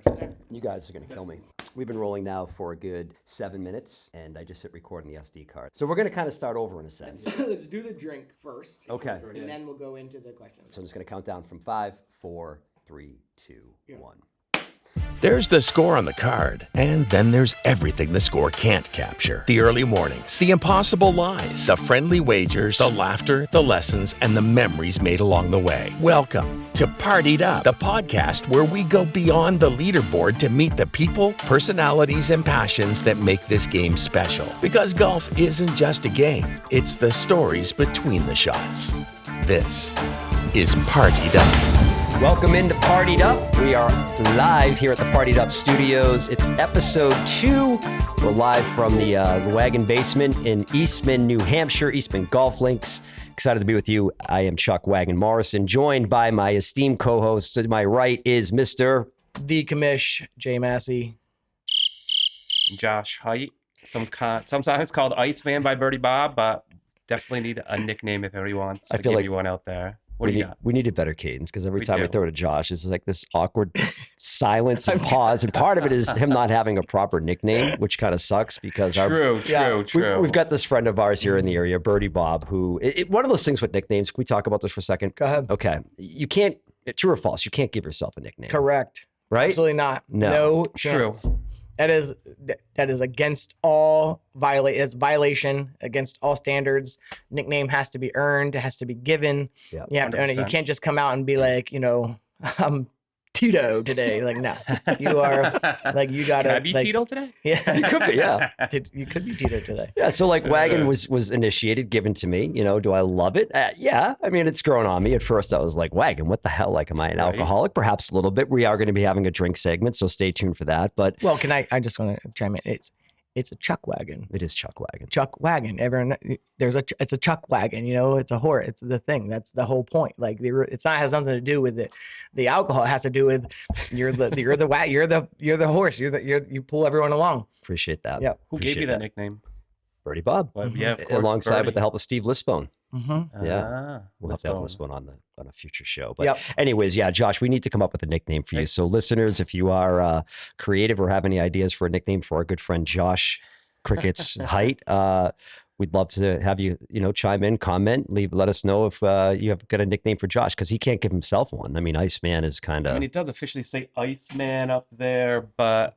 You guys are going to kill me. We've been rolling now for a good 7 minutes, and I just hit record on the SD card. So we're going to kind of start over in a sense. Let's do the drink first. Okay. And then we'll go into the questions. So I'm just going to count down from 5, 4, 3, 2, 1. There's the score on the card, and then there's everything the score can't capture. The early mornings, the impossible lies, the friendly wagers, the laughter, the lessons, and the memories made along the way. Welcome to Partied Up, the podcast where we go beyond the leaderboard to meet the people, personalities, and passions that make this game special. Because golf isn't just a game, it's the stories between the shots. This is Partied Up. Welcome into Partied Up. We are live here at the Partied Up Studios. It's episode 2. We're live from the Wagon Basement in Eastman, New Hampshire, Eastman Golf Links. Excited to be with you. I am Chuck Wagon Morrison, joined by my esteemed co-host. To my right is Mr. The Commish, Jay Massey. Josh Height, sometimes called Iceman by Birdie Bob, but definitely need a nickname if anybody wants. I feel give like you one out there. What do you got? We need a better cadence because every time do. I throw to Josh, it's like this awkward silence and pause. And part of it is him not having a proper nickname, which kind of sucks because True. We've got this friend of ours here in the area, Birdie Bob, who one of those things with nicknames. Can we talk about this for a second? Go ahead. Okay. You can't, true or false, you can't give yourself a nickname. Correct. Right? Absolutely not. No. Chance. That is against all violation against all standards. Nickname has to be earned. It has to be given. Yeah. You have to earn it. You can't just come out and be like, I'm Tito today. Like, no, you are like, you gotta. Can I be like, Tito today? Yeah, You could be, yeah. You could be Tito today. Yeah, so like Wagon was initiated, given to me. Do I love it? Yeah, I mean, it's grown on me. At first, I was like, Wagon, what the hell? Like, am I an alcoholic? Perhaps a little bit. We are going to be having a drink segment, so stay tuned for that. But Well, I just want to chime in. It's a Chuck Wagon. it is Chuck Wagon. Chuck Wagon. Everyone, it's a Chuck Wagon. It's a horse. It's the thing. That's the whole point. Like it's not has nothing to do with the alcohol. It has to do with you're the horse. You pull everyone along. Appreciate that. Yeah. Who gave you that nickname? Birdie Bob. Well, yeah, of course, Alongside Birdie. with the help of Steve Lisbone. Mm-hmm. Yeah. We'll have to have Lisbone. Lisbone on a future show. But anyways, yeah, Josh, we need to come up with a nickname for you. So listeners, if you are creative or have any ideas for a nickname for our good friend Josh Cricket's Height, we'd love to have you, chime in, comment, let us know if you have got a nickname for Josh, because he can't give himself one. I mean, Iceman is kind of. I mean, it does officially say Iceman up there, but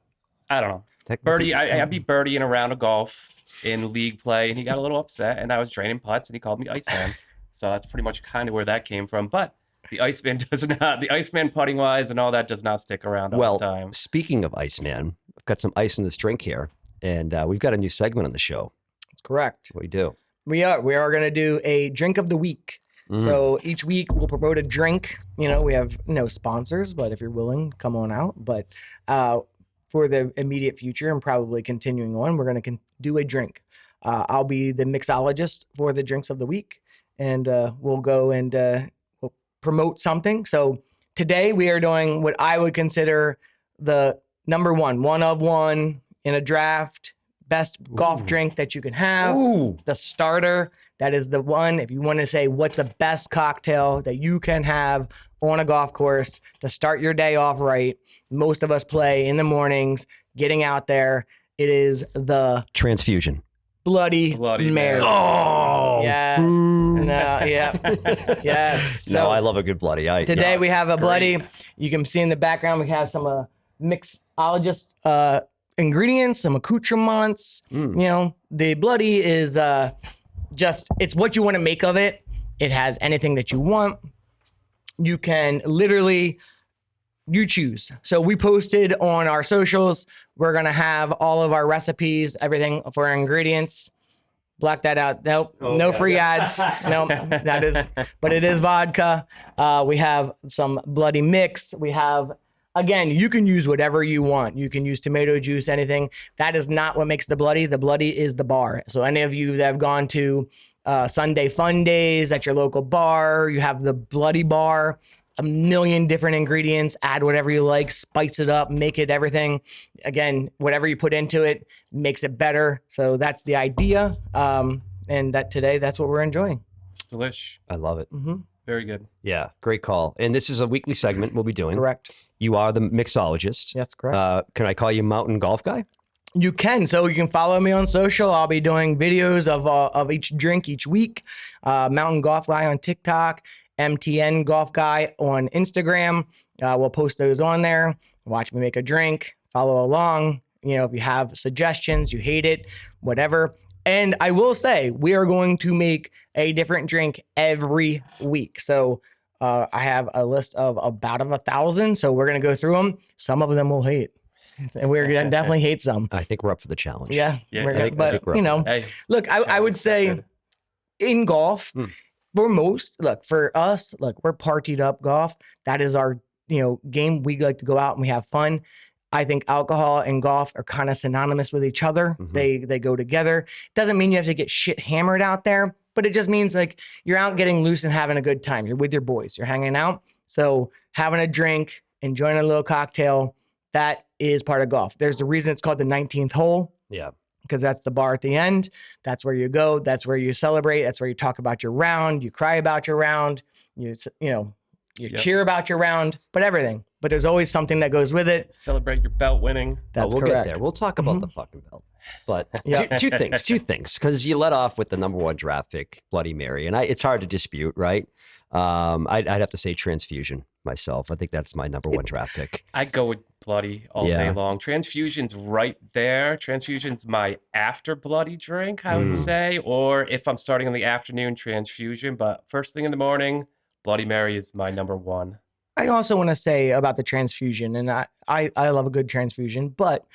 I don't know. Birdie, I beat Birdie in a round of golf in league play, and he got a little upset, and I was draining putts, and he called me Iceman. So that's pretty much kind of where that came from. But the Iceman the Iceman putting wise and all that does not stick around all the time. Speaking of Iceman, I've got some ice in this drink here, and we've got a new segment on the show. That's correct. What do we do? We are going to do a drink of the week. So each week we'll promote a drink. We have no sponsors, but if you're willing, come on out. But for the immediate future and probably continuing on, we're going to do a drink. I'll be the mixologist for the drinks of the week, and we'll go and we'll promote something. So today we are doing what I would consider the number one of one in a draft, best golf drink that you can have. Ooh. The starter. That is the one. If you want to say what's the best cocktail that you can have on a golf course to start your day off right, most of us play in the mornings, getting out there. It is the Transfusion. Bloody Mary. Oh, yes. No, yeah. Yes. So I love a good bloody. today we have a bloody. You can see in the background we have some mixologist ingredients, some accoutrements. The bloody is it's what you want to make of it. It has anything that you want. You can literally, you choose. So we posted on our socials. We're going to have all of our recipes, everything for our ingredients. Block that out. Nope. No free ads. Nope. But it is vodka. We have some bloody mix. We have, again, you can use whatever you want. You can use tomato juice, anything. That is not what makes the bloody. The bloody is the bar. So any of you that have gone to Sunday fun days at your local bar, you have the bloody bar, a million different ingredients, add whatever you like, spice it up, make it everything. Again, whatever you put into it makes it better. So that's the idea. And that's what we're enjoying. It's delish. I love it. Mm-hmm. Very good. Yeah, great call. And this is a weekly segment we'll be doing. Correct. You are the mixologist. That's correct. Can I call you Mountain Golf Guy? You can. So you can follow me on social. I'll be doing videos of each drink each week. Mountain Golf Guy on TikTok, MTN Golf Guy on Instagram. We'll post those on there. Watch me make a drink. Follow along. You know, if you have suggestions, you hate it, whatever. And I will say, we are going to make a different drink every week. So I have a list of about 1,000. So we're going to go through them. Some of them we'll hate. And we're going to definitely hate some. I think we're up for the challenge. Yeah. I think we're you know, Hey, look, I would say in golf, for us, we're partied up golf. That is our, game. We like to go out and we have fun. I think alcohol and golf are kind of synonymous with each other. Mm-hmm. They go together. Doesn't mean you have to get shit hammered out there, but it just means like you're out getting loose and having a good time. You're with your boys. You're hanging out. So having a drink, enjoying a little cocktail, that is part of golf. There's a reason it's called the 19th hole. Yeah. Because that's the bar at the end. That's where you go. That's where you celebrate. That's where you talk about your round. You cry about your round. You cheer about your round, but everything. But there's always something that goes with it. Celebrate your belt winning. That's we'll correct. get there. We'll talk about the fucking belt. But Yep. two things. Because you let off with the number one draft pick, Bloody Mary. And it's hard to dispute, right? I'd have to say transfusion myself. I think that's my number one draft pick. I go with Bloody all day long. Transfusion's right there. Transfusion's my after Bloody drink, I would say. Or if I'm starting in the afternoon, transfusion. But first thing in the morning, Bloody Mary is my number one. I also want to say about the transfusion, and I love a good transfusion, but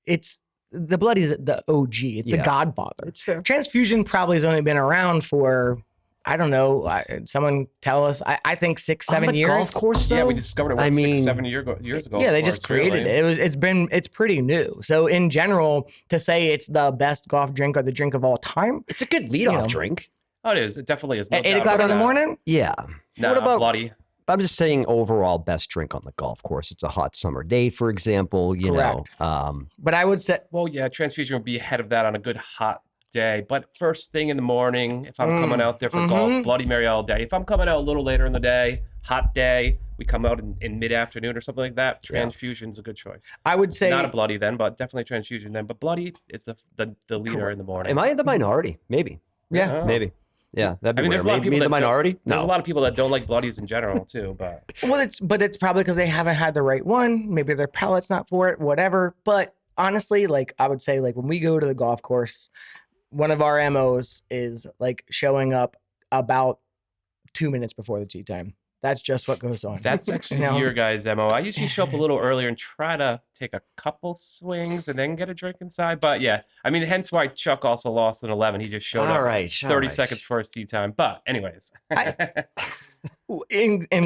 it's the Bloody's the OG. It's the Godfather. It's fair. Transfusion probably has only been around for, I don't know. Someone tell us. I think 6-7 years. Golf course, though? Yeah, we discovered it 6-7 years ago. Yeah, they just created it. It's pretty new. So in general, to say it's the best golf drink or the drink of all time, It's a good leadoff drink. Oh, it is. It definitely is. at 8 o'clock in the morning. Yeah. Nah, What about Bloody? I'm just saying overall best drink on the golf course. It's a hot summer day, for example, Correct. know. But I would say, Well, yeah, transfusion would be ahead of that on a good hot day. But first thing in the morning, if I'm coming out there for golf, Bloody Mary all day. If I'm coming out a little later in the day, hot day, we come out in mid-afternoon or something like that, transfusion's a good choice. I would say Not a Bloody then, but definitely transfusion then. But Bloody is the leader in the morning. Am I in the minority? Maybe. Yeah. Oh. Maybe. Yeah, that'd be I mean, there's weird. a lot of Maybe people the that minority. There's a lot of people that don't like Bloodies in general too, but Well, it's probably because they haven't had the right one. Maybe their palate's not for it, whatever. But honestly, I would say, when we go to the golf course, one of our MOs is showing up about 2 minutes before the tee time. That's just what goes on. that's actually your guys' MO. I usually show up a little earlier and try to take a couple swings and then get a drink inside. But yeah, I mean, hence why Chuck also lost in 11. He just showed up 30 seconds before his tee time. But anyways. And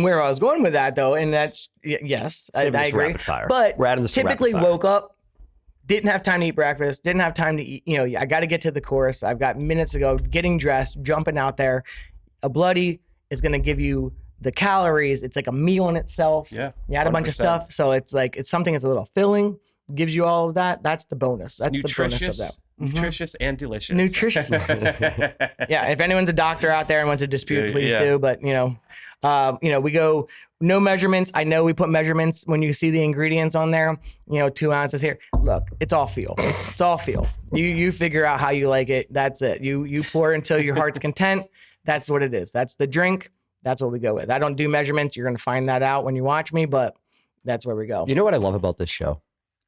where I was going with that, though, and that's, yes, I agree. Rapid fire. But typically rapid fire. woke up, didn't have time to eat breakfast, didn't have time to eat. I got to get to the course. I've got minutes to go, getting dressed, jumping out there. A Bloody is going to give you the calories. It's like a meal in itself. Yeah. You add a bunch of 100%. stuff. So it's something that's a little filling, gives you all of that. That's the bonus. That's the bonus of that. Nutritious and delicious. Nutritious. Yeah. If anyone's a doctor out there and wants to dispute, please do. But we go no measurements. I know we put measurements when you see the ingredients on there. 2 ounces here. Look, it's all feel. It's all feel. You figure out how you like it. That's it. You pour it until your heart's content. That's what it is. That's the drink. That's what we go with. I don't do measurements. You're going to find that out when you watch me, but that's where we go. You know what I love about this show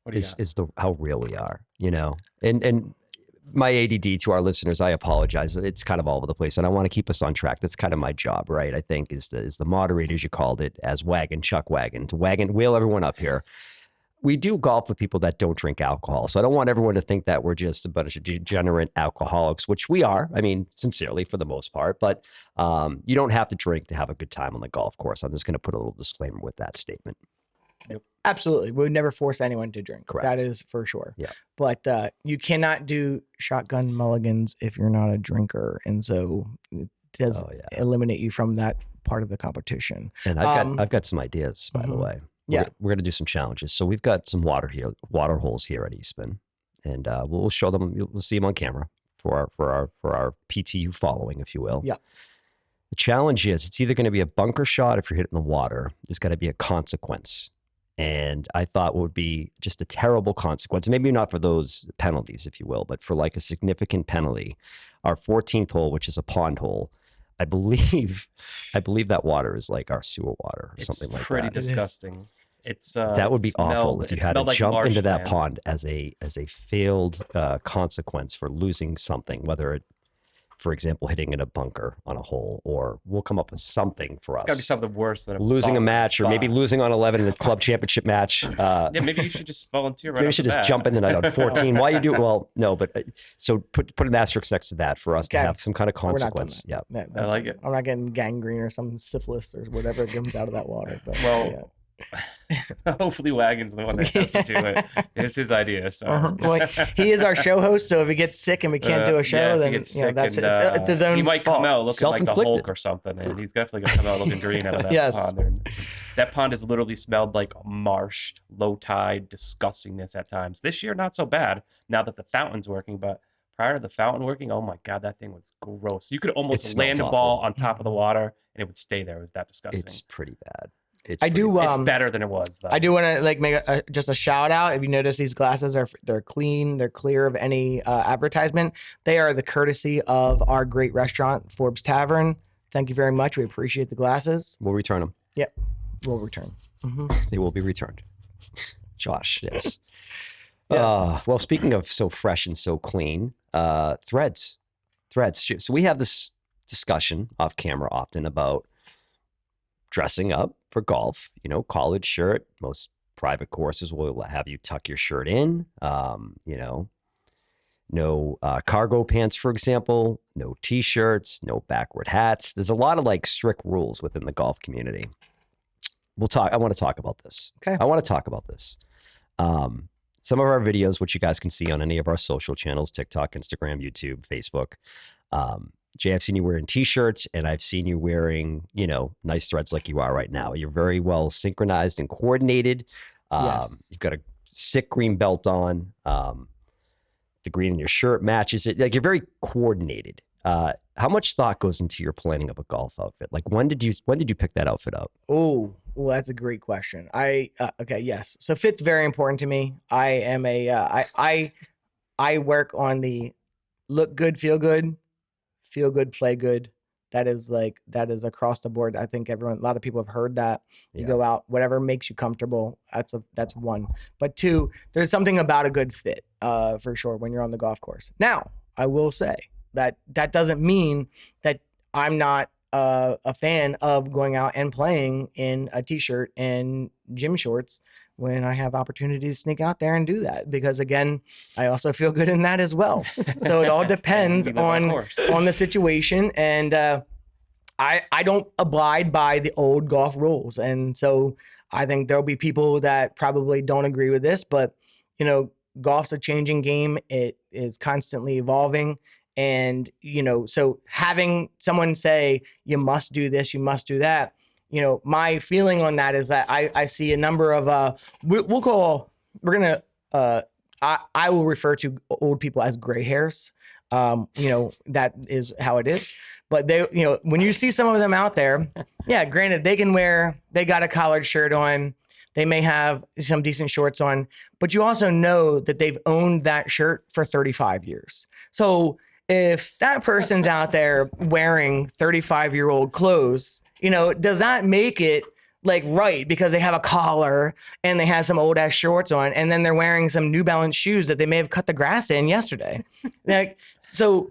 What do you got? how real we are, and my ADD to our listeners, I apologize. It's kind of all over the place and I want to keep us on track. That's kind of my job, right? I think is the moderators, you called it, as Chuck Wagon, to wheel everyone up here. We do golf with people that don't drink alcohol. So I don't want everyone to think that we're just a bunch of degenerate alcoholics, which we are. I mean, sincerely, for the most part. But you don't have to drink to have a good time on the golf course. I'm just going to put a little disclaimer with that statement. Yep. Absolutely. We would never force anyone to drink. Correct. That is for sure. Yeah. But you cannot do shotgun mulligans if you're not a drinker. And so it does eliminate you from that part of the competition. And I've got some ideas, by the way. Yeah. We're going to do some challenges. So we've got some water holes here at Eastman, and we'll show them. We'll see them on camera for our PTU following, if you will. Yeah. The challenge is it's either going to be a bunker shot if you're hitting the water. There's got to be a consequence. And I thought what would be just a terrible consequence, maybe not for those penalties, if you will, but for like a significant penalty. Our 14th hole, which is a pond hole, I believe that water is like our sewer water or something like that. It's pretty disgusting. It's that would be awful if you had to like jump into that marshland. pond as a failed consequence for losing something, whether it, for example, hitting in a bunker on a hole, or we'll come up with something for us. It's got to be something worse than losing a match, or maybe losing on 11 in a club championship match. Yeah, maybe you should just volunteer. Right, maybe you should just jump in the night on 14. Why you do it? Well, no, but so put an asterisk next to that for us to have some kind of consequence. Yeah, I like it. I'm not getting gangrene or some syphilis or whatever comes out of that water. But, well, hopefully Wagon's the one that has to do it. It's his idea. So well, he is our show host, so if he gets sick and we can't do a show, then that's it's his own. He might fault. come out looking like the Hulk or something, and he's definitely gonna come out looking green out of that pond. And that pond has literally smelled like marsh, low tide, disgustingness at times. This year, not so bad. Now that the fountain's working, but prior to the fountain working, oh my god, that thing was gross. You could almost land a ball on top of the water, and it would stay there. It was that disgusting. It's pretty bad. It's better than it was, though. I do want to like make just a shout out. If you notice, these glasses they're clean, they're clear of any advertisement. They are the courtesy of our great restaurant, Forbes Tavern. Thank you very much. We appreciate the glasses. We'll return them. Yep, we'll return. They will be returned. Josh, yes. Yes. Well, speaking of so fresh and so clean, threads. So we have this discussion off camera often about dressing up for golf, collared shirt. Most private courses will have you tuck your shirt in, no cargo pants, for example, no t-shirts, no backward hats. There's a lot of like strict rules within the golf community. I want to talk about this. Okay. I want to talk about this. Some of our videos, which you guys can see on any of our social channels, TikTok, Instagram, YouTube, Facebook, Jay, I've seen you wearing t-shirts, and I've seen you wearing, nice threads like you are right now. You're very well synchronized and coordinated. Yes. You've got a sick green belt on. The green in your shirt matches it. Like, you're very coordinated. How much thought goes into your planning of a golf outfit? Like, when did you pick that outfit up? Oh, well, that's a great question. Okay, yes. So fit's very important to me. I am I work on the look good, feel good, play good. That is across the board. I think a lot of people have heard that. You go out, whatever makes you comfortable. That's one. But two, there's something about a good fit, for sure, when you're on the golf course. Now, I will say that doesn't mean that I'm not a fan of going out and playing in a t-shirt and gym shorts when I have opportunity to sneak out there and do that, because again, I also feel good in that as well. So it all depends on the situation. And I don't abide by the old golf rules. And so I think there'll be people that probably don't agree with this, but golf's a changing game. It is constantly evolving. And, so having someone say, you must do this, you must do that, my feeling on that is that I see a number of, I will refer to old people as gray hairs. That is how it is. But they, when you see some of them out there, yeah, granted, they got a collared shirt on, they may have some decent shorts on, but you also know that they've owned that shirt for 35 years. So if that person's out there wearing 35-year-old clothes, does that make it like right because they have a collar and they have some old ass shorts on, and then they're wearing some New Balance shoes that they may have cut the grass in yesterday? So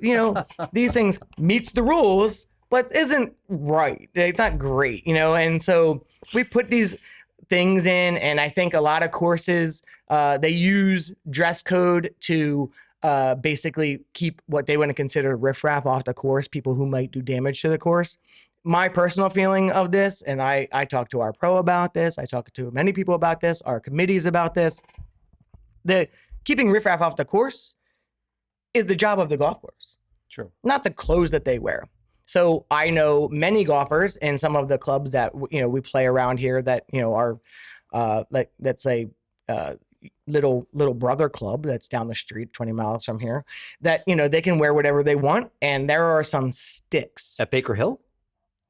these things meets the rules, but isn't right. It's not great, and so we put these things in, and I think a lot of courses, they use dress code to basically keep what they want to consider riffraff off the course, people who might do damage to the course. My personal feeling of this, and I talked to our pro about this, I talked to many people about this, our committees about this, the keeping riffraff off the course is the job of the golf course. True. Not the clothes that they wear. So I know many golfers in some of the clubs that, we play around here that, are like, let's say, little brother club that's down the street 20 miles from here, that they can wear whatever they want, and there are some sticks at Baker Hill.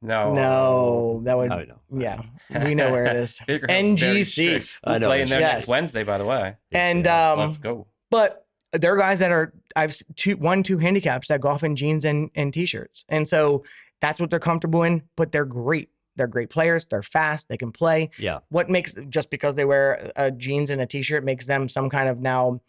No, that would. I don't know. Yeah, we know where it is. Baker Hill's very NGC. strict. I We're know playing NGC. there Yes. next Wednesday, by the way. And Let's go. But there are guys that are two handicaps that golf in jeans and t-shirts, and so that's what they're comfortable in. But they're great. They're great players. They're fast. They can play. Yeah. What makes just because they wear jeans and a t-shirt makes them some kind of now,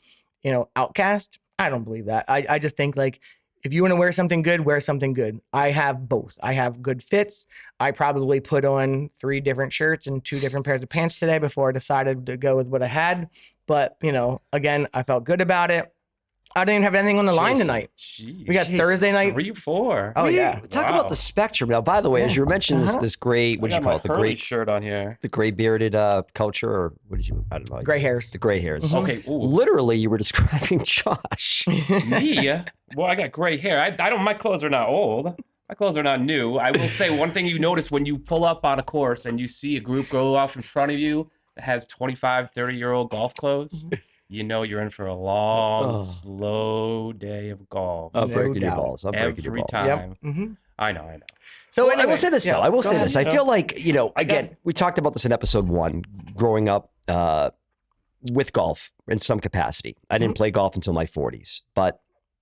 outcast? I don't believe that. I just think like if you want to wear something good, wear something good. I have both. I have good fits. I probably put on 3 different shirts and 2 different pairs of pants today before I decided to go with what I had. But, again, I felt good about it. I didn't even have anything on the line tonight. Jeez. We got Thursday night. 3-4. Oh, yeah. Talk about the spectrum. Now, by the way, as you were mentioning this great, what did you call it? The Hurley great shirt on here. the gray bearded culture, or what did you? I don't know. Gray hairs. The gray hairs. Okay. Ooh. Literally, you were describing Josh. Me? Well, I got gray hair. I don't. My clothes are not old. My clothes are not new. I will say one thing you notice when you pull up on a course and you see a group go off in front of you that has 25, 30-year-old golf clothes. You know you're in for a long, slow day of golf. I'm No breaking your doubt. balls. I'm breaking your Every balls. time. Mhm. I know. So Well, I will say this though. I will say this. I Yeah. feel like, again, we talked about this in episode 1, growing up with golf in some capacity. I didn't play golf until my 40s, but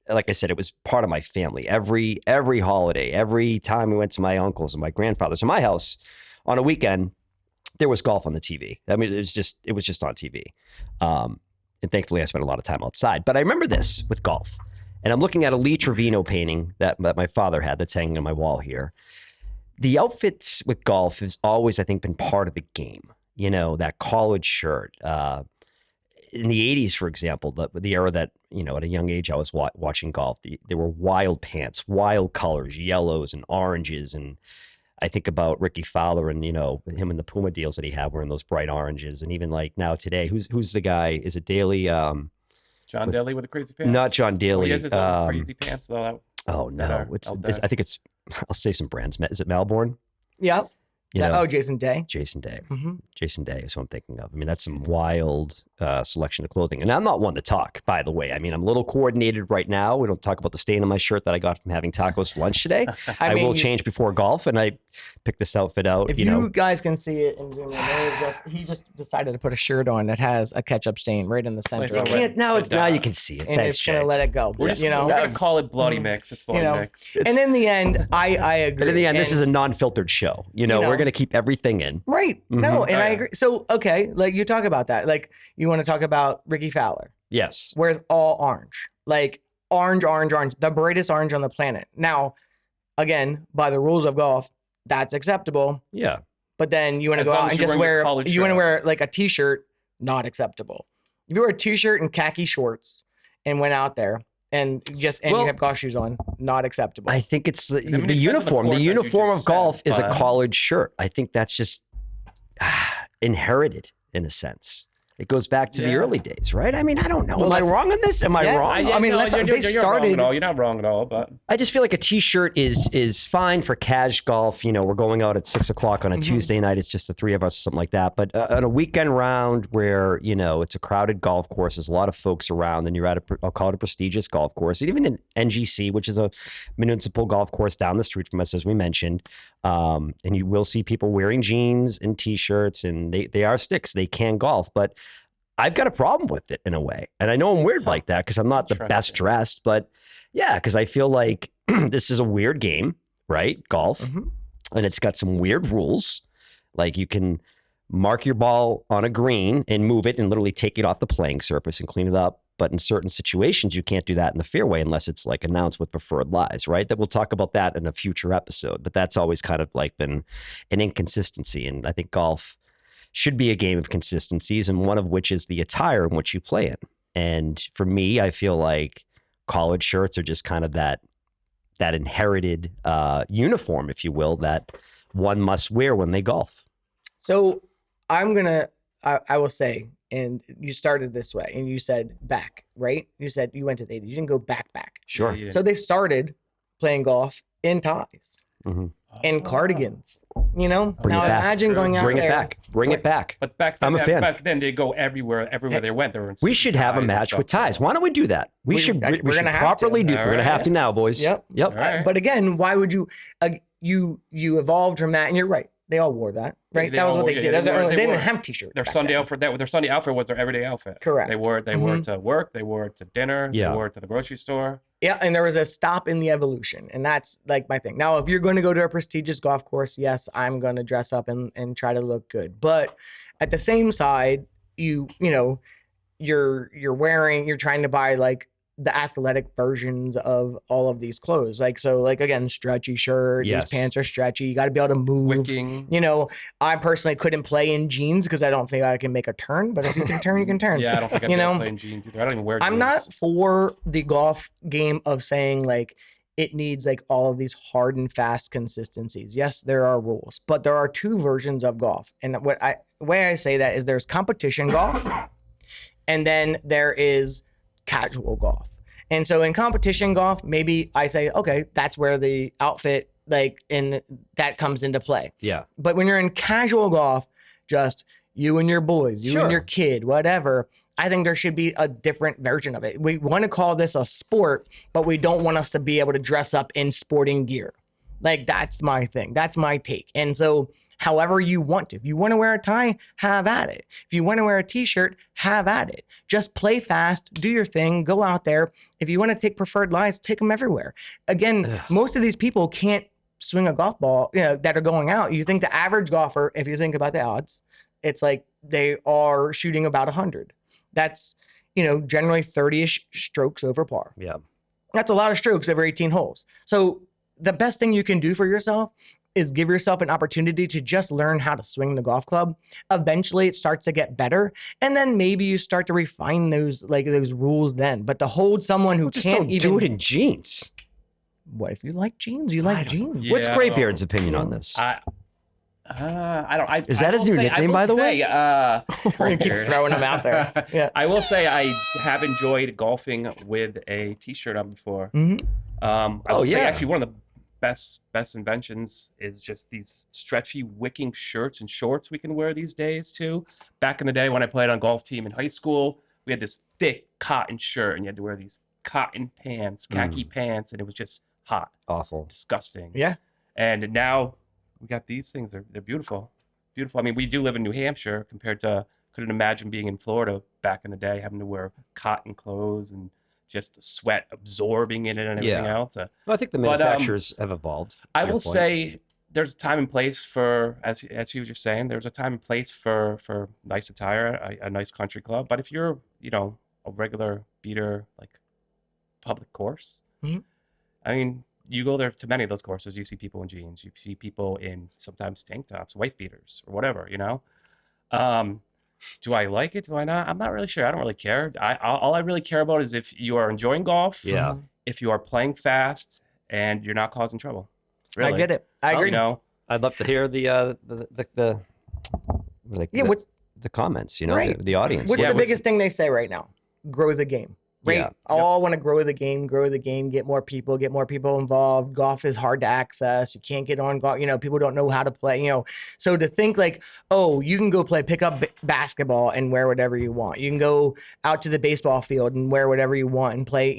like I said, it was part of my family. Every holiday, every time we went to my uncles and my grandfather's in my house on a weekend, there was golf on the TV. I mean, it was just on TV. And thankfully I spent a lot of time outside, but I remember this with golf. And I'm looking at a Lee Trevino painting that my father had that's hanging on my wall here. The outfits with golf has always, I think, been part of the game. That college shirt. In the 80s, for example, the era that, at a young age I was watching golf, there were wild pants, wild colors, yellows and oranges. And I think about Ricky Fowler and, him and the Puma deals that he had wearing those bright oranges. And even like now today, who's the guy? Is it Daly? John Daly with the crazy pants? Not John Daly. He has his own crazy pants, though. Oh, no. I think it's, I'll say some brands. Is it Melbourne? Yeah. You know, Jason Day. Jason Day. Mm-hmm. Jason Day is what I'm thinking of. I mean, that's some wild selection of clothing. And I'm not one to talk, by the way. I mean, I'm a little coordinated right now. We don't talk about the stain on my shirt that I got from having tacos for lunch today. I will change before golf, and I picked this outfit out. If you guys can see it in Zoom, he just decided to put a shirt on that has a ketchup stain right in the center. You of can't- it. now you can see it. And Thanks, it's gonna Jay. let it go. We're gonna call it bloody mix. It's bloody mix. And in the end, I agree. But in the end, this is a non-filtered show. We're going to keep everything in. Right. No, and Oh, I yeah. agree. So, okay, like you talk about that. Like you want to talk about Ricky Fowler. Yes. Where's all orange? Like orange, the brightest orange on the planet. Now, again, by the rules of golf, that's acceptable. Yeah. But then you want to As go long out as and you're just wearing your wear collared you want to shirt. wear like a t-shirt, not acceptable. If you wear a t-shirt and khaki shorts and went out there and you have golf shoes on, not acceptable. I think it's the depends on the uniform. course, The as you uniform just of golf said, is a but- collared shirt. I think that's just inherited in a sense. It goes back to the Yeah. early days, right? I mean, I don't know. Well, Am I that's- wrong on this? Am I Yeah, wrong? I mean, no, let's- you're they wrong started- at all. You're not wrong at all, but I just feel like a t-shirt is fine for cash golf. We're going out at 6:00 on a Tuesday night. It's just the 3 of us or something like that. But on a weekend round where, it's a crowded golf course, there's a lot of folks around and you're at I'll call it a prestigious golf course, even in NGC, which is a municipal golf course down the street from us, as we mentioned. And you will see people wearing jeans and t-shirts and they are sticks. They can golf, but I've got a problem with it in a way. And I know I'm weird like that because I'm not the best dressed, but yeah, because I feel like this is a weird game, right? Golf. Mhm. And it's got some weird rules. Like you can mark your ball on a green and move it and literally take it off the playing surface and clean it up. But in certain situations, you can't do that in the fairway unless it's like announced with preferred lies, right? That we'll talk about that in a future episode. But that's always kind of like been an inconsistency. And I think golf should be a game of consistencies, and one of which is the attire in which you play in. And for me, I feel like college shirts are just kind of that inherited uniform, if you will, that one must wear when they golf. So I will say, and you started this way and you said back, right? You said you went to the 80s. You didn't go back. Sure. Yeah. So they started playing golf in ties, Mhm. in cardigans, Bring now it back. imagine going out Bring there. it back. Bring it back. But back I'm then, a fan. back then they go everywhere they went. They were in We should have a ties and match stuff, with ties. so- Why don't we do that? We We're should gonna have to. properly do. All We're gonna right. have to now, boys. Yep. Yep. All right. But again, why would you? you evolved from that, and you're right. They all wore that, right? They that was all what wore- they did. yeah, They they didn't wore- have t-shirts. Their back Sunday then. outfit, their Sunday outfit was their everyday outfit. Correct. They wore it to work. They wore it to dinner. Yeah. They wore it to the grocery store. Yeah, and there was a stop in the evolution, and that's like my thing. Now, if you're going to go to a prestigious golf course, yes, I'm going to dress up and try to look good. But at the same side, you're trying to buy like the athletic versions of all of these clothes. Like, so like, again, stretchy shirt, Yes. these pants are stretchy. You got to be able to move. Wicking. You know, I personally couldn't play in jeans because I don't think I can make a turn, but if you can turn, you can turn. Yeah, I don't think I'd You be able know, to play in jeans either. I don't even wear jeans. I'm not for the golf game of saying like it needs like all of these hard and fast consistencies. Yes, there are rules, but there are two versions of golf. And the way I say that is there's competition golf and then there is casual golf. And so in competition golf, maybe I say, okay, that's where the outfit that comes into play. Yeah. But when you're in casual golf, just you and your boys, you and your kid, whatever, I think there should be a different version of it. We want to call this a sport, but we don't want us to be able to dress up in sporting gear. Like, that's my thing. That's my take. And so however you want to. If you want to wear a tie, have at it. If you want to wear a t-shirt, have at it. Just play fast, do your thing, go out there. If you want to take preferred lies, take them everywhere. Again, most of these people can't swing a golf ball, that are going out. You think the average golfer, if you think about the odds, it's like they are shooting about 100. That's, generally 30-ish strokes over par. Yeah. That's a lot of strokes over 18 holes. So the best thing you can do for yourself is give yourself an opportunity to just learn how to swing the golf club. Eventually it starts to get better. And then maybe you start to refine those rules then. But to hold someone who Just can't don't even do it in jeans. What if you like jeans? You like jeans. Yeah, What's I Graybeard's don't- opinion on this? I don't. Is that his new nickname, by the way? We're gonna keep throwing them out there. Yeah. I will say I have enjoyed golfing with a t-shirt on before. Mhm. I will say actually one of the best inventions is just these stretchy wicking shirts and shorts we can wear these days too. Back in the day when I played on golf team in high school, we had this thick cotton shirt and you had to wear these cotton pants, khaki pants, and it was just hot, Awful. disgusting. Yeah. And now we got these things. They're beautiful, beautiful. I mean, we do live in New Hampshire compared to couldn't imagine being in Florida back in the day, having to wear cotton clothes and just the sweat absorbing in it and everything else. Well, I think the But, manufacturers have evolved. I to your will point. say there's a time and place for, as you were just saying, there's a time and place for nice attire, a nice country club. But if you're, a regular beater, like public course, Mhm. I mean, you go there to many of those courses, you see people in jeans, you see people in sometimes tank tops, wife beaters, or whatever, Do I like it? Do I not? I'm not really sure. I don't really care. All I really care about is if you are enjoying golf, Yeah. if you are playing fast, and you're not causing trouble. Really. I get it. I agree. I'd love to hear the What's the comments, Right. the audience. What's Yeah, the what's- biggest thing they say right now? Grow the game. Right? Yeah. All want to grow the game, get more people involved. Golf is hard to access. You can't get on golf. People don't know how to play, So to think like, oh, you can go play pickup basketball and wear whatever you want. You can go out to the baseball field and wear whatever you want and play,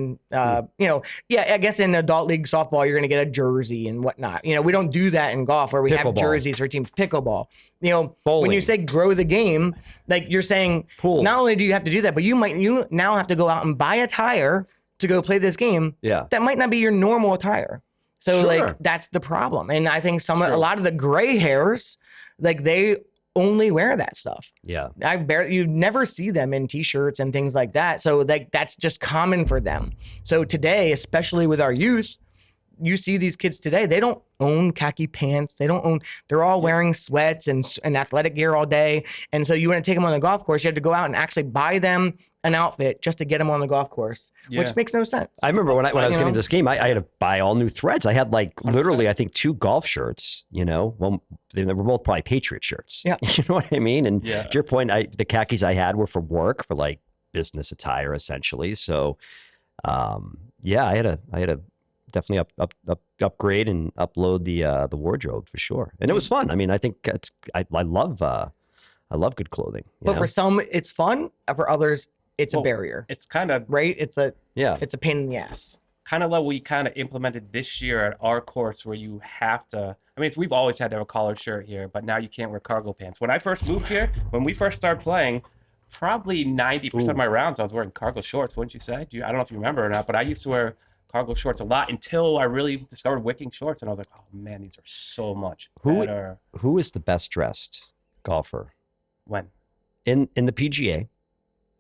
I guess in adult league softball, you're going to get a jersey and whatnot. We don't do that in golf where we have Pickleball. jerseys for teams. Pickleball. When Bowling. you say grow the game, like you're saying, Pool. not only do you have to do that, but you now have to go out and buy a tire to go play this game. Yeah. That might not be your normal attire. So Sure. that's the problem. And I think a lot of the gray hairs, like they only wear that stuff. Yeah. You never see them in t-shirts and things like that. So that's just common for them. So today, especially with our youth, you see these kids today, they don't own khaki pants. They're all wearing sweats and athletic gear all day. And so you want to take them on the golf course, you have to go out and actually buy them an outfit just to get them on the golf course, which makes no sense. I remember when I was getting this game, I had to buy all new threads. I had literally, I think 2 golf shirts, well, they were both probably Patriot shirts. Yeah. You know what I mean? And Yeah. to your point, the khakis I had were for work, for business attire essentially. So, I had to definitely upgrade and upload the wardrobe for sure. And it was fun. I mean, I think I love good clothing. But for some, it's fun. For others, it's a barrier, It's kind of right? It's a yeah. pain in the ass. kind of level we kind of implemented this year at our course where you have to, I mean, we've always had to have a collared shirt here, but now you can't wear cargo pants. When I first moved here, when we first started playing, probably 90% of my rounds I was wearing cargo shorts, wouldn't you say? I don't know if you remember or not, but I used to wear cargo shorts a lot until I really discovered wicking shorts, and I was like, oh man, these are so much better. Who is the best dressed golfer? When? In the PGA.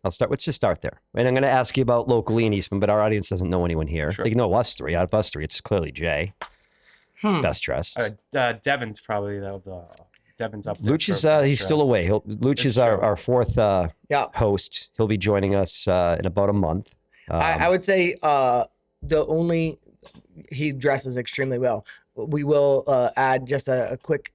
Let's just start there. And I'm going to ask you about locally in Eastman, but our audience doesn't know anyone here. Sure. They know us three. Out of us three, it's clearly Jay. Best dressed. Devin's probably Devin's up there. Luch is he's still away. Luch is our fourth host. He'll be joining us in about a month. I would say he dresses extremely well. We will add just a quick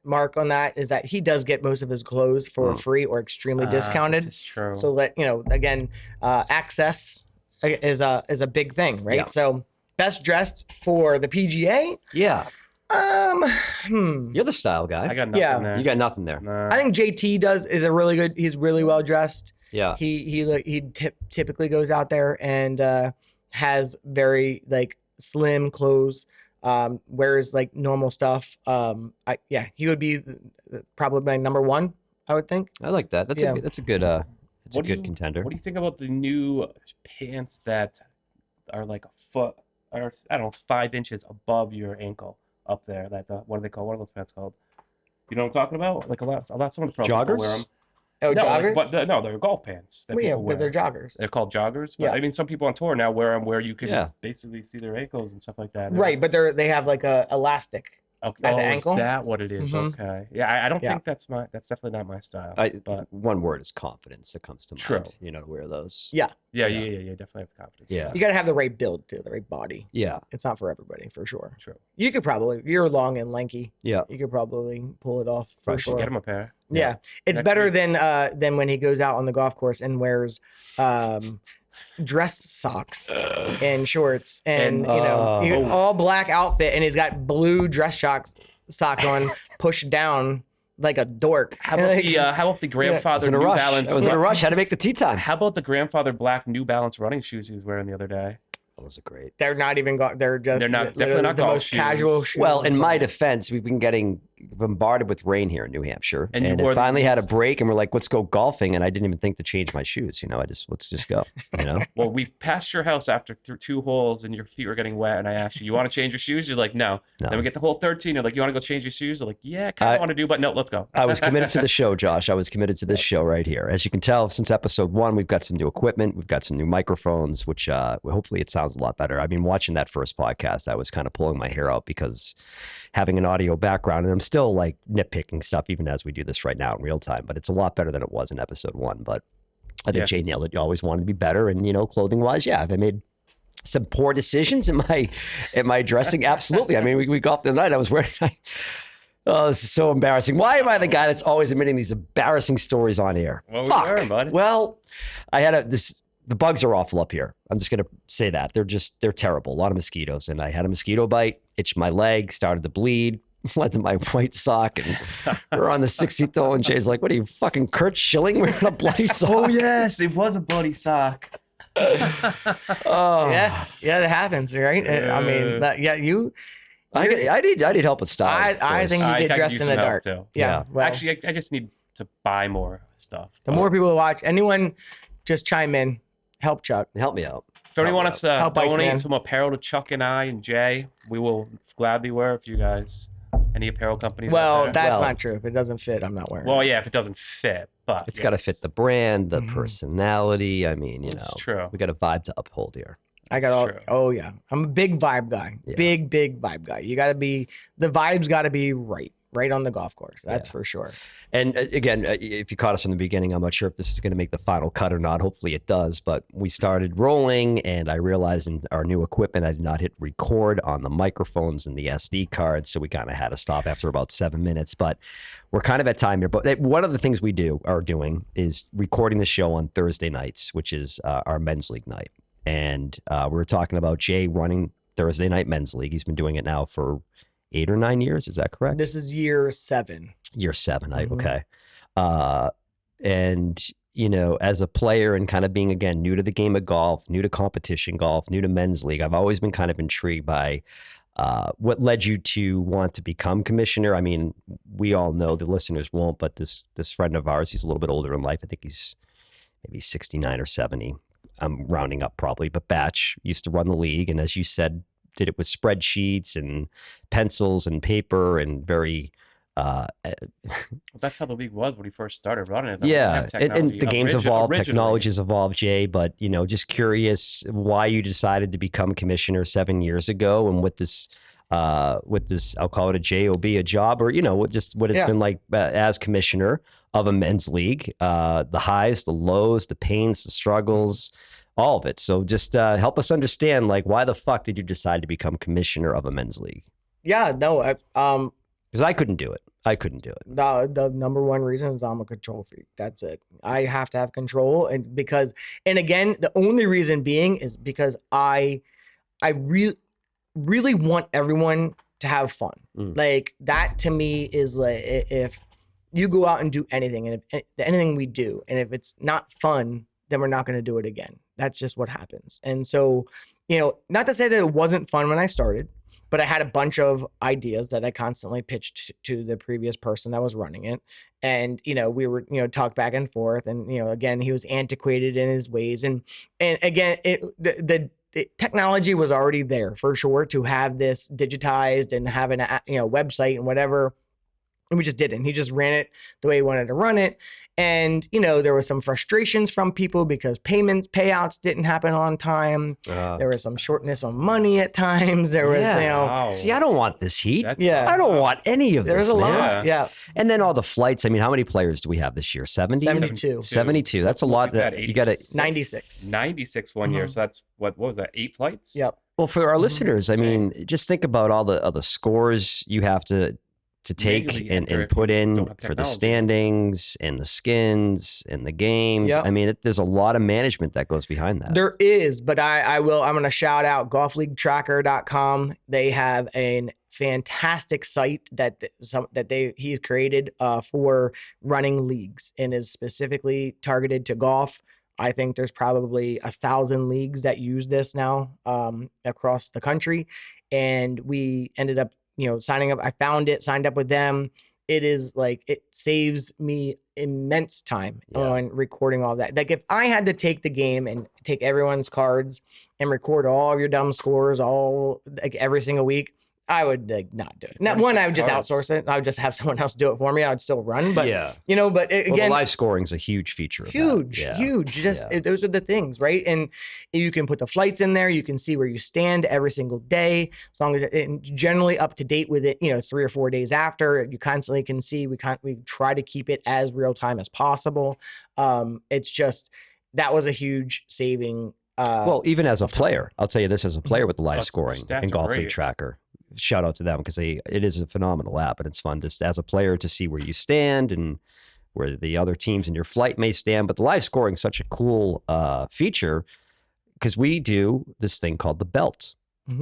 mark on that is that he does get most of his clothes for free or extremely discounted. This is true. So that again, access is a big thing, right? Yeah. So best dressed for the PGA. Yeah. You're the style guy. I got nothing there. You got nothing there. Nah. I think JT is a really good. He's really well dressed. Yeah. He typically goes out there and has very slim clothes. Wears normal stuff. He would be probably my number one, I would think. I like that. That's a good contender. What do you think about the new pants that are like a foot, or I don't know, 5 inches above your ankle up there? What do they call? What are those pants called? You know what I'm talking about? Like a lot some of the pro people wear them. Oh, no, joggers? No, they're golf pants. That people wear. But they're joggers. They're called joggers. But, Yeah. I mean, some people on tour now wear them where you can basically see their ankles and stuff like that. Right, but they have a elastic. Okay. At the ankle? Is that what it is? Mhm. Okay. Yeah, I don't think that's definitely not my style. But one word is confidence that comes to mind. True. To wear those. Yeah. Yeah, definitely have confidence. Yeah. You got to have the right build too, the right body. Yeah. It's not for everybody, for sure. True. You could probably, you're long and lanky. Yeah. You could probably pull it off for I should sure. get him a pair. Yeah. It's Next better week. than when he goes out on the golf course and wears dress socks and shorts and all black outfit, and he's got blue dress socks on pushed down like a dork. How about the grandfather New Balance? I was in a rush. Had to make the tea time. How about the grandfather black New Balance running shoes he was wearing the other day? Those are great. They're not even they're definitely not the golf most shoes. casual shoes. Well, in my defense, we've been getting bombarded with rain here in New Hampshire, And you and wore it finally had a these- break, and we're like, let's go golfing, and I didn't even think to change my shoes. Let's just go. Well, we passed your house after 2 holes and your feet were getting wet, and I asked you want to change your shoes? You're like, no. Then we get to hole 13. You're like, you want to go change your shoes? I'm like, yeah, I kind of want to do, but no, let's go. I was committed to the show, Josh. I was committed to this show right here. As you can tell, since episode 1, we've got some new equipment. We've got some new microphones, which hopefully it sounds a lot better. I mean, watching that first podcast, I was kind of pulling my hair out because having an audio background, and I'm still nitpicking stuff even as we do this right now in real time, but it's a lot better than it was in episode 1. But I think Jay nailed it. You always wanted to be better, and clothing wise, have I made some poor decisions in my dressing? Absolutely. I mean, we golfed the night. I was wearing. Oh, this is so embarrassing. Why am I the guy that's always admitting these embarrassing stories on air? What Fuck. were you wearing, bud? Well, I had the bugs are awful up here. I'm just going to say that. They're terrible. A lot of mosquitoes. And I had a mosquito bite, itched my leg, started to bleed, led to my white sock. And we're on the 16th hole, and Jay's like, what are you, fucking Kurt Schilling wearing a bloody sock? Oh, yes, it was a bloody sock. Oh. Yeah, that happens, right? I mean, I need help with style. I think you get dressed in the dark. Too. Yeah. Well, Actually, I just need to buy more stuff. the more people who watch, anyone just chime in, help Chuck. Help me out. If anyone wants to Help Iceman. donate some apparel to Chuck and I and Jay, we will gladly wear it for you guys. Any apparel companies? Well, out there? that's not true. If it doesn't fit, I'm not wearing it. Well, yeah, if it doesn't fit, but It's got to fit the brand, the Mhm. personality. I mean, It's true. we got a vibe to uphold here. I got all. True. Oh yeah, I'm a big vibe guy. Yeah. Big vibe guy. You got to be the vibes. Got to be right on the golf course. That's for sure. And again, if you caught us in the beginning, I'm not sure if this is going to make the final cut or not. Hopefully it does. But we started rolling, and I realized in our new equipment, I did not hit record on the microphones and the SD cards. So we kind of had to stop after about 7 minutes. But we're kind of at time here. But one of the things we are doing is recording the show on Thursday nights, which is our men's league night. And we were talking about Jay running Thursday night men's league. He's been doing it now for 8 or 9 years. Is that correct? This is year 7. Year 7. Mhm. Okay. And as a player and kind of being, again, new to the game of golf, new to competition golf, new to men's league, I've always been kind of intrigued by what led you to want to become commissioner. I mean, we all know, the listeners won't, but this friend of ours, he's a little bit older in life. I think he's maybe 69 or 70. I'm rounding up probably, but Batch used to run the league. And as you said, did it with spreadsheets and pencils and paper and very... that's how the league was when he first started running it. Yeah, and the games evolved, technologies evolved, Jay. But just curious why you decided to become commissioner 7 years ago, and what this, I'll call it a job, a job, or just what it's been like as commissioner of a men's league, the highs, the lows, the pains, the struggles, all of it. So just help us understand, like, why the fuck did you decide to become commissioner of a men's league? Yeah, no, because I couldn't do it. The number one reason is I'm a control freak. That's it. I have to have control, and again, the only reason being is because I really want everyone to have fun. Like, that to me is like, if you go out and do anything, and if anything we do, and if it's not fun, then we're not going to do it again. That's just what happens. And so, not to say that it wasn't fun when I started, but I had a bunch of ideas that I constantly pitched to the previous person that was running it. And, we were, talk back and forth, and, again, he was antiquated in his ways. And again, the technology was already there for sure to have this digitized and have an, website and whatever. And we just didn't. He just ran it the way he wanted to run it. And, there was some frustrations from people because payouts didn't happen on time. There was some shortness on money at times. There was, See, I don't want this heat. That's I don't want any of this. There's a lot. Yeah. And then all the flights. I mean, how many players do we have this year? 70? 72. That's a lot. You got 96. 96 one year. So that's, what was that, 8 flights? Yep. Well, for our listeners, I mean, just think about all the scores you have to take and put in for the standings and the skins and the games. Yep. I mean, there's a lot of management that goes behind that. There is, but I'm going to shout out golfleaguetracker.com. They have a fantastic site that he's created for running leagues, and is specifically targeted to golf. I think there's probably 1,000 leagues that use this now across the country. And we ended up signing up. I found it, signed up with them. It is like, it saves me immense time on recording all that. Like, if I had to take the game and take everyone's cards and record all of your dumb scores every single week, I would not do it. Not one, I would just outsource it. I would just have someone else do it for me. I would still run, but but again, the live scoring is a huge feature. Huge. Those are the things, right? And you can put the flights in there. You can see where you stand every single day, as long as it's generally up to date with it. 3 or 4 days after, you constantly can see. We try to keep it as real time as possible. It's just, that was a huge saving. Well, even as a player, I'll tell you this, as a player with the live scoring and Golf League Tracker. Shout out to them, because it is a phenomenal app, and it's fun just as a player to see where you stand and where the other teams in your flight may stand. But the live scoring is such a cool feature, because we do this thing called the belt,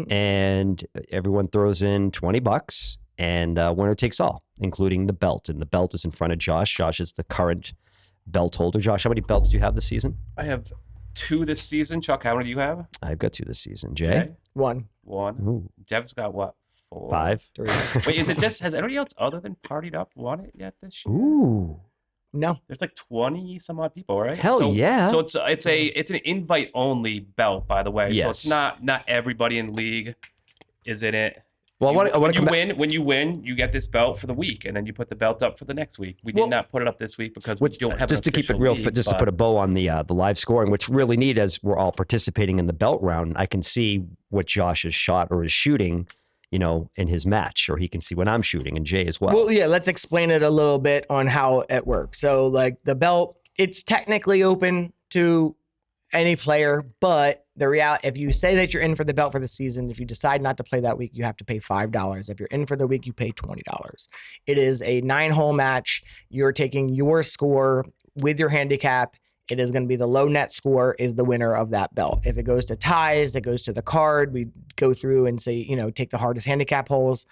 and everyone throws in $20, and winner takes all, including the belt. And the belt is in front of Josh. Josh is the current belt holder. Josh, how many belts do you have this season? I have 2 this season. Chuck, how many do you have? I've got 2 this season. Jay? Okay. 1. Ooh. Dev's got what? 4? 5. 3. Wait, has anybody else other than Partied Up won it yet this year? Ooh. No. There's like 20 some odd people, right? Hell yeah. So it's an invite only belt, by the way. Yes. So it's not everybody in league is in it. Well, when you win, you get this belt for the week, and then you put the belt up for the next week. We did not put it up this week because we don't have just to keep it real, just to put a bow on the live scoring, which really neat, as we're all participating in the belt round. I can see what Josh has shot or is shooting, in his match, or he can see what I'm shooting, and Jay as well. Well, yeah, let's explain it a little bit on how it works. So, like, the belt, it's technically open to any player, but the reality, if you say that you're in for the belt for the season, if you decide not to play that week, you have to pay $5. If you're in for the week, you pay $20. It is a 9-hole match. You're taking your score with your handicap. It is going to be the low net score is the winner of that belt. If it goes to ties, it goes to the card. We go through and say, take the hardest handicap holes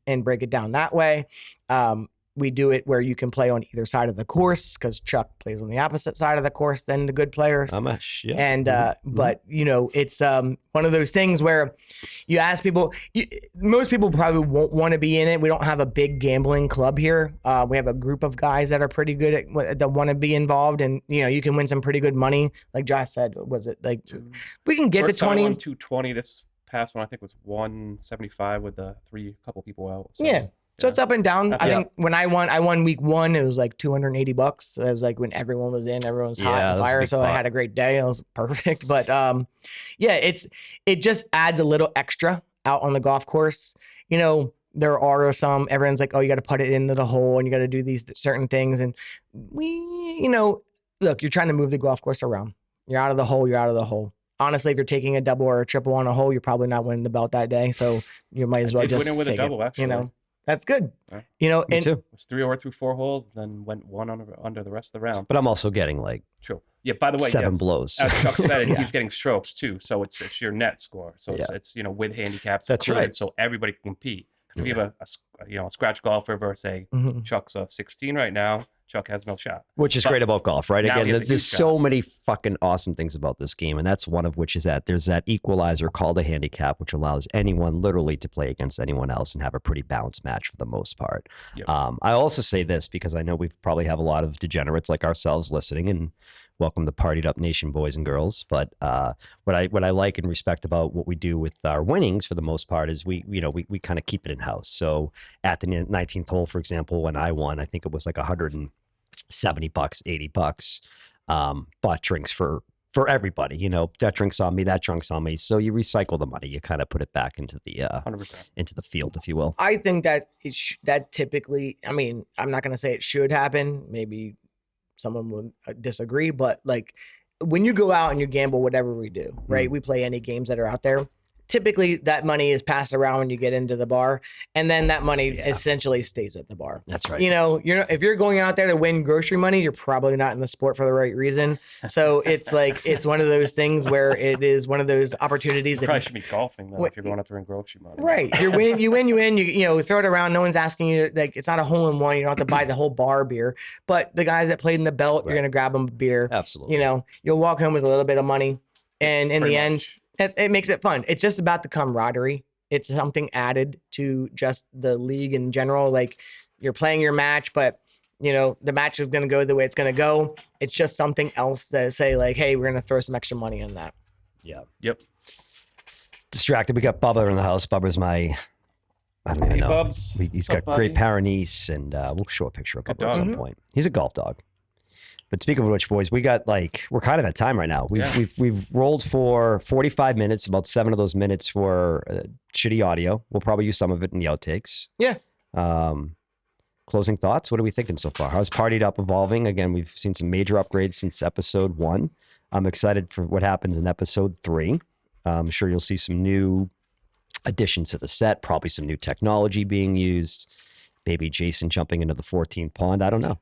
and break it down that way. we do it where you can play on either side of the course because Chuck plays on the opposite side of the course than the good players. Yeah. And but it's one of those things where you ask people. Most people probably won't want to be in it. We don't have a big gambling club here. We have a group of guys that are pretty good that want to be involved, and you can win some pretty good money. Like Josh said, was it like we can get First to time I 20? won 220. This past one I think was 175 with the couple people out. So, Yeah. So it's up and down. I think when I won week 1, it was like $280. So it was like when everyone was in, everyone's hot and fire. So I had a great day. It was perfect. But it just adds a little extra out on the golf course. There are some, everyone's like, oh, you got to put it into the hole and you got to do these certain things. And look, you're trying to move the golf course around. You're out of the hole. You're out of the hole. Honestly, if you're taking a double or a triple on a hole, you're probably not winning the belt that day. So you might as well just win it with take a double, it, actually. That's good. Right. Me too. It was 3 over through 4 holes, then went 1 under the rest of the round. But I'm also getting like true. Yeah. By the way, 7 blows. As Chuck said, he's getting strokes too. So it's your net score. So it's with handicaps. That's included, right. So everybody can compete. Because if you have a scratch golfer versus Chuck's a 16 right now, Chuck has no shot. Which is great about golf, right? Now Again, there's so many fucking awesome things about this game, and that's one of which is that there's that equalizer called a handicap, which allows anyone literally to play against anyone else and have a pretty balanced match for the most part. Yep. I also say this because I know we probably have a lot of degenerates like ourselves listening, and welcome to Partied Up Nation, boys and girls. But what I like and respect about what we do with our winnings for the most part is we kind of keep it in house. So at the 19th hole, for example, when I won, I think it was like $170, $80. Bought drinks for everybody. That drink's on me, that drink's on me. So you recycle the money. You kind of put it back into the 100%. into the field, if you will. I think that that typically. I mean, I'm not gonna say it should happen. Maybe someone would disagree, but like when you go out and you gamble, whatever we do, right? We play any games that are out there. Typically that money is passed around when you get into the bar, and then that money essentially stays at the bar. That's right. If you're going out there to win grocery money, you're probably not in the sport for the right reason. So it's like, it's one of those things where it is one of those opportunities. You probably should be golfing though if you're going out there and grocery money. Right. You win, you throw it around. No one's asking you, like, it's not a hole in one. You don't have to buy the whole bar beer, but the guys that played in the belt, you're going to grab them a beer. Absolutely. You'll walk home with a little bit of money, and in the end, it makes it fun. It's just about the camaraderie. It's something added to just the league in general. Like, you're playing your match, but the match is going to go the way it's going to go. It's just something else to say, like, hey, we're going to throw some extra money on that. Yeah. Yep. Distracted. We got Bubba in the house. Bubba's I don't even know. Bubs. He's got great Pyrenees, and we'll show a picture of Bubba at some point. He's a golf dog. But speaking of which, boys, we got we're kind of at time right now. We've rolled for 45 minutes. About 7 of those minutes were shitty audio. We'll probably use some of it in the outtakes. Yeah. Closing thoughts. What are we thinking so far? How's Partied Up evolving? Again, we've seen some major upgrades since episode 1. I'm excited for what happens in episode 3. I'm sure you'll see some new additions to the set. Probably some new technology being used. Maybe Jason jumping into the 14th pond. I don't know.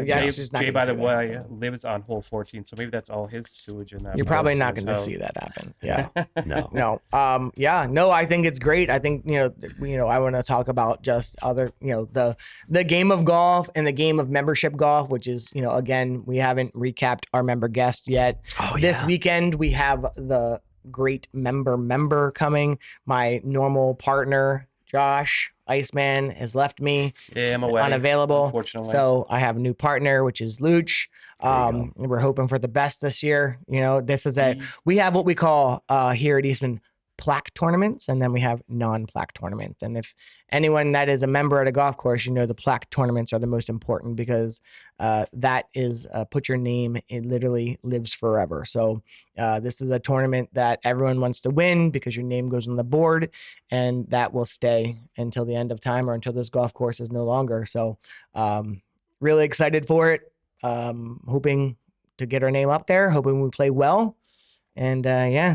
Jay, by the way, lives on hole 14, so maybe that's all his sewage in that. You're probably not going to see that happen. Yeah. No. No. I think it's great. I think I want to talk about just other the game of golf and the game of membership golf, which is again, we haven't recapped our member guests yet. This weekend we have the great member coming. My normal partner, Josh Iceman, has left me. Yeah, I'm away. Unavailable. Unfortunately. So I have a new partner, which is Luch. We're hoping for the best this year. This is we have what we call here at Eastman plaque tournaments, and then we have non-plaque tournaments. And if anyone that is a member at a golf course, the plaque tournaments are the most important because that is put your name, it literally lives forever. So this is a tournament that everyone wants to win because your name goes on the board, and that will stay until the end of time or until this golf course is no longer. So really excited for it. Hoping to get our name up there, hoping we play well. And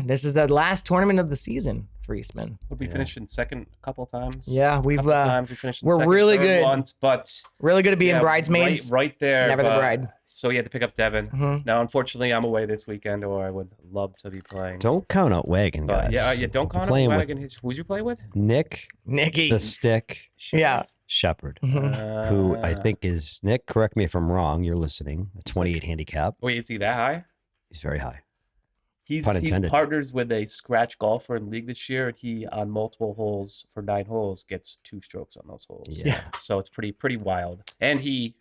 this is the last tournament of the season for Eastman. We finished in second a couple of times. Yeah, we finished in we're second, really good once, but really good at being bridesmaids. Right there. Never the bride. So you had to pick up Devin. Mm-hmm. Now, unfortunately, I'm away this weekend, or I would love to be playing. Don't count out Wagon, guys. Yeah, don't count out Wagon. Who'd you play with? Nicky, the stick. Yeah. Shepard, Mhm. who I think is, Nick, correct me if I'm wrong, you're listening, a 28 handicap. Wait, is he that high? He's very high. He's Pun intended. partners with a scratch golfer in league this year, and he on multiple holes for 9 holes gets 2 strokes on those holes. Yeah. So it's pretty wild. And he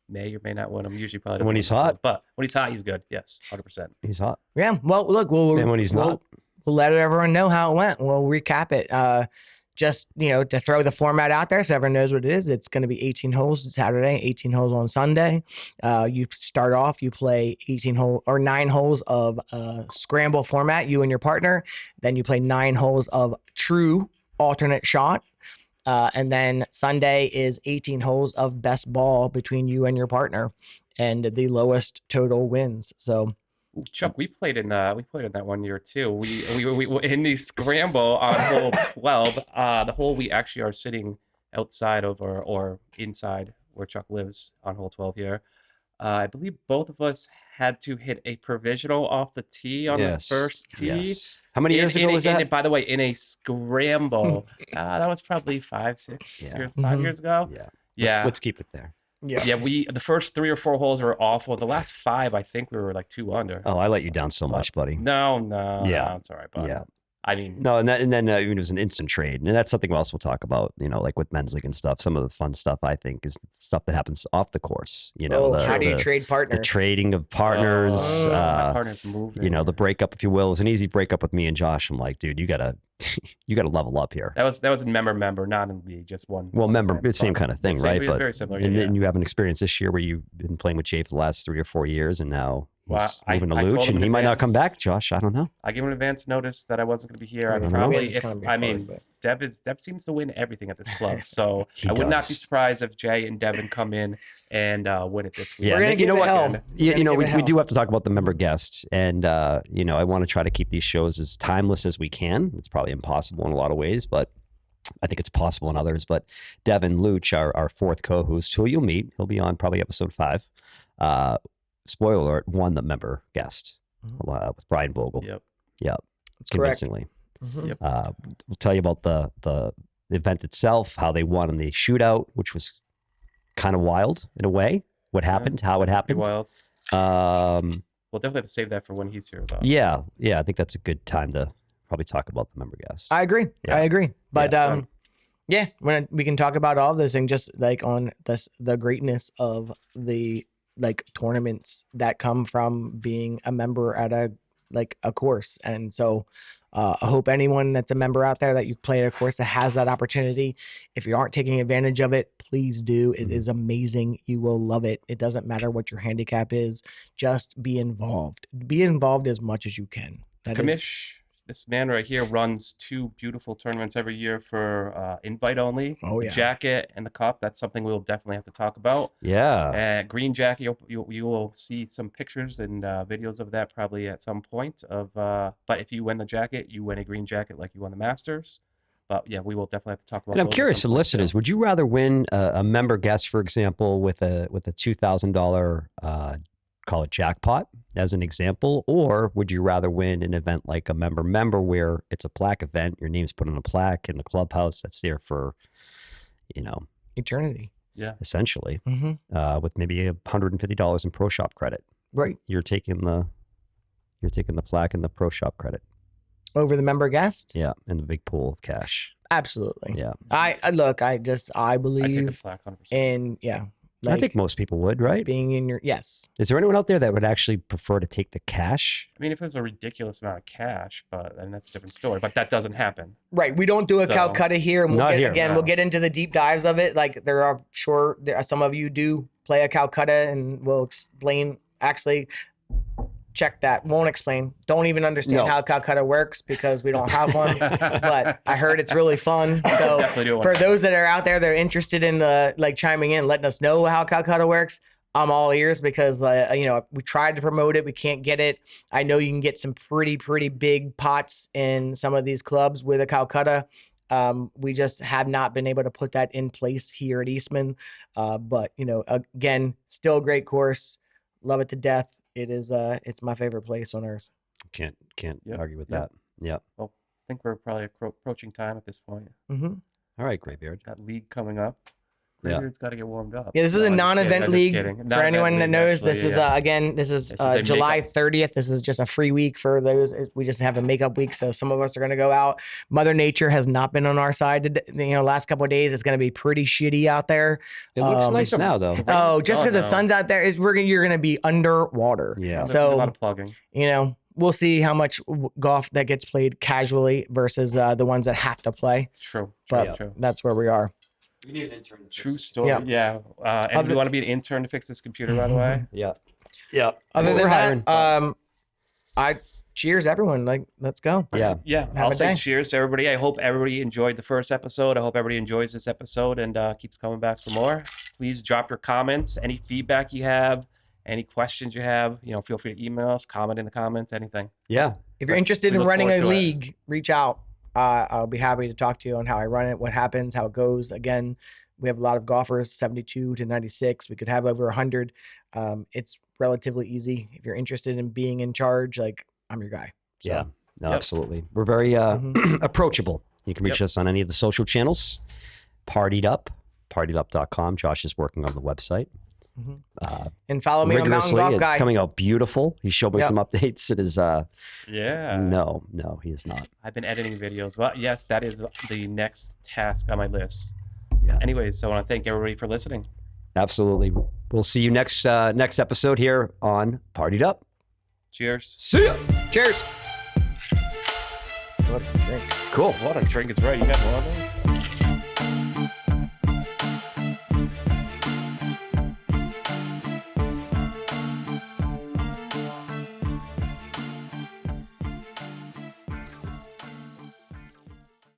may or may not win. I'm usually probably doesn't When win he's those hot? holes, but when he's hot, he's good. Yes, 100%. He's hot. Yeah. Well, look, And when he's not, we'll let everyone know how it went. We'll recap it. Just, to throw the format out there so everyone knows what it is. It's going to be 18 holes Saturday, 18 holes on Sunday. You start off, you play 9 holes of scramble format, you and your partner. Then you play 9 holes of true alternate shot. And then Sunday is 18 holes of best ball between you and your partner, and the lowest total wins. So, Chuck, we played in that one year too. We in the scramble on hole 12. The hole we actually are sitting outside of or inside where Chuck lives on hole 12 here. I believe both of us had to hit a provisional off the tee on the first tee. Yes. How many years ago was that? By the way, in a scramble. That was probably 5 years ago. Yeah. Let's keep it there. yeah. Yeah, the first 3 or 4 holes were awful. The last 5, I think we were like 2 under. Oh, I let you down so much, buddy. No, Yeah. it's all right, bud. Yeah. I mean, No, and then it was an instant trade, and that's something else we'll talk about. Like with men's league and stuff. Some of the fun stuff I think is stuff that happens off the course. How do you trade partners? The trading of partners. my partner's moving. The breakup, if you will, it was an easy breakup with me and Josh. I'm like, dude, you gotta level up here. That was in member, not in league, just one. Well, member, same kind of thing, right? But very similar. And then you have an experience this year where you've been playing with Jay for the last 3 or 4 years, and now he's moving to I told Luch, him and in he might not come advance. back. Josh, I don't know. I gave him an advance notice that I wasn't going to be here. I Mhm. probably, Dev seems to win everything at this club, so He I would not be does. surprised if Jay and Devin come in and win it this week. Yeah, We're gonna you give know it what? hell. We do have to talk about the member guests, and I want to try to keep these shows as timeless as we can. It's probably impossible in a lot of ways, but I think it's possible in others. But Devin Luch, our fourth co-host, who you'll meet, he'll be on probably episode 5. Spoiler alert, won the member guest with Brian Vogel. Yep. That's correct. Convincingly. Mhm. We'll tell you about the event itself, how they won in the shootout, which was kind of wild in a way. What happened, how it Pretty happened. wild. Um, We'll definitely have to save that for when he's here, though. yeah, I think that's a good time to probably talk about the member guest. I agree. Yeah. I agree. But fun. when we can talk about all this and just like on the greatness of the tournaments that come from being a member at a course. And so I hope anyone that's a member out there that you've played a course that has that opportunity, if you aren't taking advantage of it, please do. It is amazing. You will love it. It doesn't matter what your handicap is. Just be involved. Be involved as much as you can. Kamish, this man right here runs 2 beautiful tournaments every year for invite only. Oh, The yeah. jacket and the cup. That's something we'll definitely have to talk about. Yeah. Green jacket, you will see some pictures and videos of that probably at some point. But if you win the jacket, you win a green jacket like you won the Masters. But yeah, we will definitely have to talk about. And I'm those at curious to some point, listeners, would you rather win a member guest, for example, with a $2,000 call it jackpot as an example, or would you rather win an event like a member where it's a plaque event, your name's put on a plaque in the clubhouse that's there for, eternity. Yeah. essentially, Mm-hmm. with maybe $150 in pro shop credit. Right. You're taking the plaque and the pro shop credit. Over the member guest? Yeah, and the big pool of cash. Absolutely. Yeah. I I take the believe plaque 100%. in, I think most people would, right? being in your, yes. Is there anyone out there that would actually prefer to take the cash? I mean, if it was a ridiculous amount of cash, but that's a different story. But that doesn't happen. Right. We don't do a So- Calcutta here. And Not here, Again, no. we'll get into the deep dives of it. Like there are some of you do play a Calcutta and we'll explain. Actually, check that. Won't explain. Don't even understand No. how Calcutta works because we don't have one. But I heard it's really fun. So Definitely do one. for those that are out there that are interested in chiming in, letting us know how Calcutta works, I'm all ears because we tried to promote it, we can't get it. I know you can get some pretty big pots in some of these clubs with a Calcutta. We just have not been able to put that in place here at Eastman. But again, still a great course. Love it to death. It is it's my favorite place on earth. Can't Yep. argue with Yep. that. Yeah. I think we're probably approaching time at this point. Mm-hmm. All right, Graybeard. Got league coming up. Yeah. Graybeard's got to get warmed up. Yeah, this is a I'm just non-event kidding, league. I'm just kidding. For anyone that Non-event knows, league, this is actually, again, this is This is a July makeup. 30th. This is just a free week for those. We just have a makeup week, so some of us are going to go out. Mother Nature has not been on our side today. Last couple of days, it's going to be pretty shitty out there. It looks nice now, though. Oh, is just gone because the now. sun's out there, you're going to be underwater. Yeah. There's gonna be a lot So of plugging. we'll see how much golf that gets played casually versus the ones that have to play. True. But True. that's where we are. We need an intern. True story. Yeah. Yeah. And Other- we want to be an intern to fix this computer, by the way. Yeah. Yeah. Other We're than hiring. that, I cheers everyone. Like, let's go. Yeah. Yeah. Have I'll a say day. cheers to everybody. I hope everybody enjoyed the first episode. I hope everybody enjoys this episode and keeps coming back for more. Please drop your comments, any feedback you have, any questions you have. Feel free to email us, comment in the comments, anything. Yeah. If you're interested We in look running a forward to it. league, reach out. I'll be happy to talk to you on how I run it, what happens, how it goes. Again, we have a lot of golfers, 72 to 96. We could have over 100. It's relatively easy. If you're interested in being in charge, like, I'm your guy. So, Yeah. No, Yep. absolutely. We're very approachable. You can reach us on any of the social channels. ParTeedUp, ParTeedUp.com. Josh is working on the website. And follow me on Mountain Rigorously. Golf It's Guy. coming out beautiful. He showed me Yep. some updates. It is Yeah. no, he is not. I've been editing videos. Well, yes, that is the next task on my list. Yeah. Anyways, so I want to thank everybody for listening. Absolutely. We'll see you next episode here on Partied Up. Cheers. See ya. Cheers. Cool. What a drink is right. You got more of those?